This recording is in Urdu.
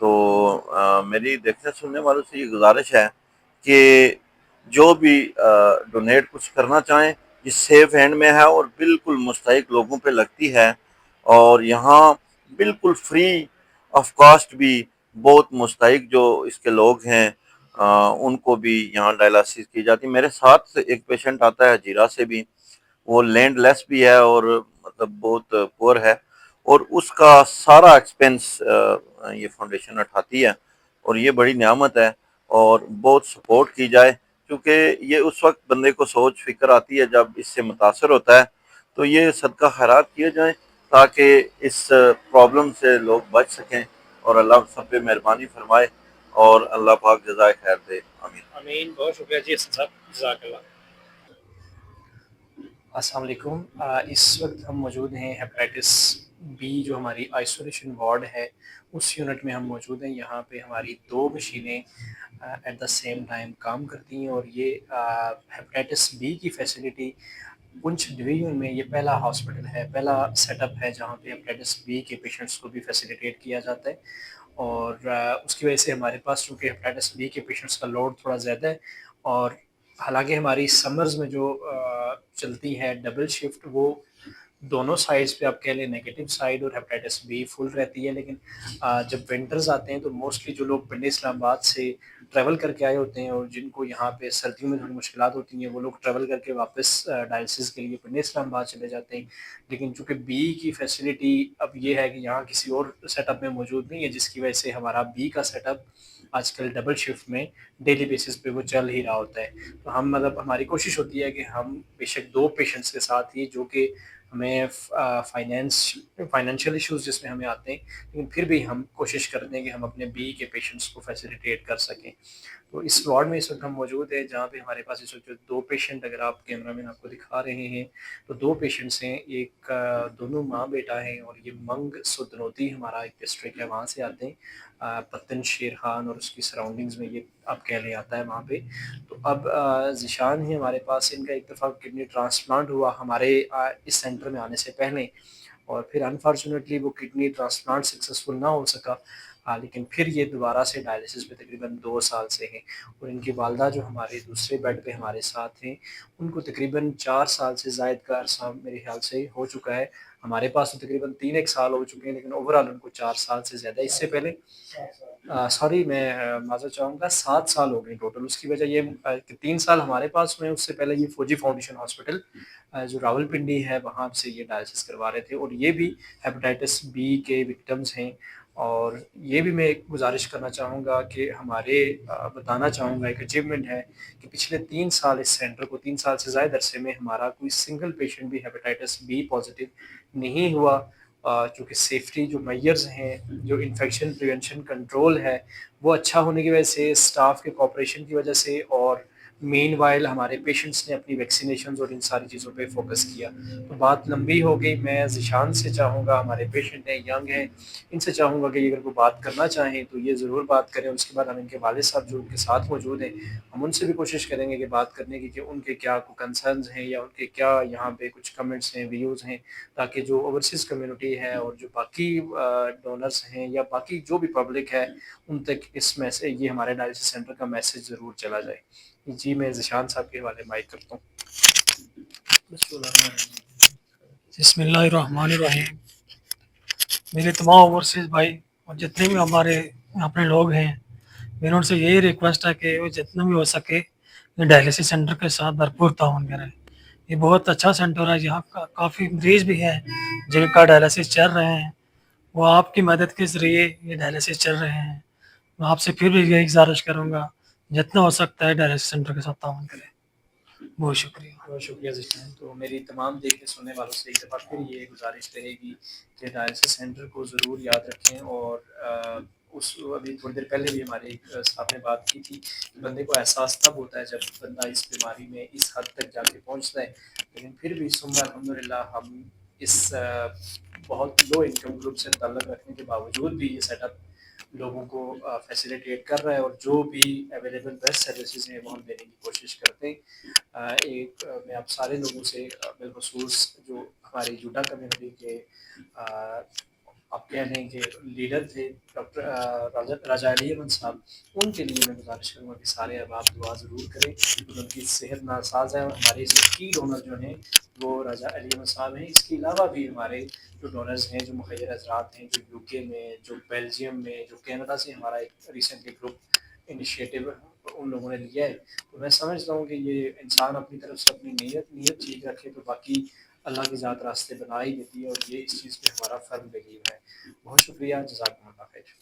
تو میری دیکھنے سننے والوں سے یہ گزارش ہے کہ جو بھی ڈونیٹ کچھ کرنا چاہیں یہ سیف ہینڈ میں ہے اور بالکل مستحق لوگوں پہ لگتی ہے، اور یہاں بالکل فری آف کاسٹ بھی بہت مستحق جو اس کے لوگ ہیں ان کو بھی یہاں ڈائلاسس کی جاتی ہے۔ میرے ساتھ ایک پیشنٹ آتا ہے جیرا سے بھی، وہ لینڈ لیس بھی ہے اور مطلب بہت پور ہے، اور اس کا سارا ایکسپینس یہ فاؤنڈیشن اٹھاتی ہے، اور یہ بڑی نعمت ہے اور بہت سپورٹ کی جائے، کیونکہ یہ اس وقت بندے کو سوچ فکر آتی ہے جب اس سے متاثر ہوتا ہے، تو یہ صدقہ خیرات کیے جائیں تاکہ اس پرابلم سے لوگ بچ سکیں، اور اللہ سب پہ مہربانی فرمائے اور اللہ پاک جزائے خیر دے، آمین۔ امین، بہت شکریہ جی حسن صاحب، جزاک اللہ۔ السلام علیکم۔ اس وقت ہم موجود ہیں ہیپیٹائٹس بی جو ہماری آئسولیشن وارڈ ہے اس یونٹ میں ہم موجود ہیں۔ یہاں پہ ہماری 2 مشینیں ایٹ دا سیم ٹائم کام کرتی ہیں، اور یہ ہیپیٹائٹس بی کی فیسلٹی پنچ ڈویژن میں یہ پہلا ہاسپٹل ہے، پہلا سیٹ اپ ہے جہاں پہ ہیپیٹائٹس بی کے پیشنٹس کو بھی فیسیلیٹیٹ کیا جاتا ہے، اور اس کی وجہ سے ہمارے پاس چونکہ ہیپیٹائٹس بی کے پیشنٹس کا لوڈ تھوڑا زیادہ ہے، اور حالانکہ ہماری سمرز میں جو چلتی ہے ڈبل شفٹ، وہ دونوں سائڈز پہ آپ کہہ لیں نیگیٹو سائڈ اور ہیپیٹائٹس بی فل رہتی ہے، لیکن جب ونٹرز آتے ہیں تو موسٹلی جو لوگ پنڈی اسلام آباد سے ٹریول کر کے آئے ہوتے ہیں اور جن کو یہاں پہ سردیوں میں تھوڑی مشکلات ہوتی ہیں، وہ لوگ ٹریول کر کے واپس ڈائلسس کے لیے پنڈی اسلام آباد چلے جاتے ہیں۔ لیکن چونکہ بی کی فیسلٹی اب یہ ہے کہ یہاں کسی اور سیٹ اپ میں موجود نہیں ہے، جس کی وجہ سے ہمارا بی کا سیٹ اپ آج کل ڈبل شفٹ میں ڈیلی بیسس پہ وہ چل ہی رہا ہوتا ہے۔ تو ہم مطلب ہماری کوشش ہوتی ہے کہ ہم بے شک 2 پیشنٹس کے ساتھ ہی، جو کہ ہمیں فائنینشیل ایشوز جس میں ہمیں آتے ہیں، لیکن پھر بھی ہم کوشش کرتے ہیں کہ ہم اپنے بی کے پیشنٹس کو فیسیلیٹیٹ کر سکیں۔ تو اس وارڈ میں اس وقت ہم موجود ہیں جہاں پہ ہمارے پاس اس وقت جو 2 پیشنٹ، اگر آپ کیمرہ مین آپ کو دکھا رہے ہیں، تو 2 پیشنٹس ہیں، ایک دونوں ماں بیٹا ہیں، اور یہ منگ سدنوتی ہمارا ایک ڈسٹرکٹ ہے وہاں سے آتے ہیں، پتن شیر خان اور اس کی سراؤنڈنگز میں یہ آپ کہہ لیں آتا ہے وہاں پہ۔ تو اب ذیشان ہے ہمارے پاس، ان کا ایک دفعہ کڈنی ٹرانسپلانٹ ہوا ہمارے اس سینٹر میں آنے سے پہلے، اور پھر انفارچونیٹلی وہ کڈنی ٹرانسپلانٹ سکسیزفل نہ ہو سکا، لیکن پھر یہ دوبارہ سے ڈائلسس پہ تقریباً 2 سال سے ہیں، اور ان کی والدہ جو ہمارے دوسرے بیڈ پہ ہمارے ساتھ ہیں، ان کو تقریباً 4 سال سے زائد کا عرصہ میرے خیال سے ہو چکا ہے۔ ہمارے پاس تو تقریباً 3 سال ہو چکے ہیں، لیکن اوورآل ان کو 4 سال سے زیادہ، اس سے پہلے سوری میں معذرت چاہوں گا 7 سال ہو گئے ٹوٹل۔ اس کی وجہ یہ کہ 3 سال ہمارے پاس ہوئے، اس سے پہلے یہ فوجی فاؤنڈیشن ہاسپٹل جو راول پنڈی ہے وہاں سے یہ ڈائلسس کروا رہے تھے، اور یہ بھی ہیپیٹائٹس بی کے وکٹمز ہیں۔ اور یہ بھی میں ایک گزارش کرنا چاہوں گا کہ ہمارے بتانا چاہوں گا ایک اچیومنٹ ہے کہ پچھلے 3 سال اس سینٹر کو 3 سال سے زائد عرصے میں ہمارا کوئی سنگل پیشنٹ بھی ہیپیٹائٹس بی پازیٹیو نہیں ہوا، چونکہ سیفٹی جو میئرز ہیں، جو انفیکشن پریونشن کنٹرول ہے، وہ اچھا ہونے کی وجہ سے، اسٹاف کے کوآپریشن کی وجہ سے، اور مین وائل ہمارے پیشنٹس نے اپنی ویکسینیشنز اور ان ساری چیزوں پہ فوکس کیا۔ تو بات لمبی ہو گئی، میں ذیشان سے چاہوں گا، ہمارے پیشنٹ ہیں، ینگ ہیں، ان سے چاہوں گا کہ اگر وہ بات کرنا چاہیں تو یہ ضرور بات کریں، اور اس کے بعد ہم ان کے والد صاحب جو ان کے ساتھ موجود ہیں، ہم ان سے بھی کوشش کریں گے کہ بات کرنے کی، کہ ان کے کیا کنسرنز ہیں یا ان کے کیا یہاں پہ کچھ کمنٹس ہیں، ویوز ہیں، تاکہ جو اوورسیز کمیونٹی ہے اور جو باقی ڈونرز ہیں یا باقی جو بھی پبلک ہے ان تک اس میسج، یہ ہمارے ڈائلسس سینٹر کا میسج ضرور چلا جائے۔ جی میں ذیشان صاحب کے حوالے مائک کرتا ہوں۔ بسم اللہ الرحمن الرحیم۔ میرے تمام اوورسیز بھائی اور جتنے بھی ہمارے اپنے لوگ ہیں، میرے ان سے یہی ریکویسٹ ہے کہ وہ جتنا بھی ہو سکے یہ ڈائلسس سینٹر کے ساتھ بھرپور تعاون کریں۔ یہ بہت اچھا سینٹر ہے، یہاں کا کافی مریض بھی ہیں جن کا ڈائلسس چل رہے ہیں، وہ آپ کی مدد کے ذریعے یہ ڈائلسس چل رہے ہیں۔ میں آپ سے پھر بھی یہی گزارش کروں گا جتنا ہو سکتا ہے ڈائلسس سینٹر کے ساتھ تعاون کریں۔ بہت شکریہ۔ بہت شکریہ ذیشان۔ تو میری تمام دیکھنے سننے والوں سے ایک دفعہ پھر یہ گزارش رہے گی کہ ڈائلسس سینٹر کو ضرور یاد رکھیں، اور اس ابھی تھوڑی دیر پہلے بھی ہمارے ایک صاحب نے بات کی تھی کہ بندے کو احساس تب ہوتا ہے جب بندہ اس بیماری میں اس حد تک جا کے پہنچتا ہے، لیکن پھر بھی ثم الحمدللہ ہم اس بہت لو انکم گروپ سے تعلق رکھنے کے باوجود بھی یہ سیٹ اپ لوگوں کو فیسیلیٹیٹ کر رہا ہے، اور جو بھی اویلیبل بیسٹ سروسز ہیں وہ ہم دینے کی کوشش کرتے ہیں۔ ایک میں آپ سارے لوگوں سے بالخصوص جو ہماری جوڈا کمیونٹی کے آپ کہہ لیں کہ لیڈر تھے ڈاکٹر راجہ علی احمد صاحب، ان کے لیے میں گزارش کروں گا کہ سارے احباب دعا ضرور کریں، کیونکہ ان کی صحت ناساز ہے، اور ہمارے اس کی ڈونر جو ہیں وہ راجہ علی احمد صاحب ہیں۔ اس کے علاوہ بھی ہمارے جو ڈونرز ہیں، جو مخیر حضرات ہیں، جو یو کے میں، جو بیلجیم میں، جو کینیڈا سے ہمارا ایک ریسنٹلی گروپ انیشیٹو ان لوگوں نے لیا ہے، تو میں سمجھتا ہوں کہ یہ انسان اپنی طرف سے اپنی نیت ٹھیک رکھے تو باقی اللہ کی ذات راستے بنا ہی دیتی ہے، اور یہ اس چیز پہ ہمارا فرم بلیو ہے۔ بہت شکریہ، جزاکم اللہ خیر۔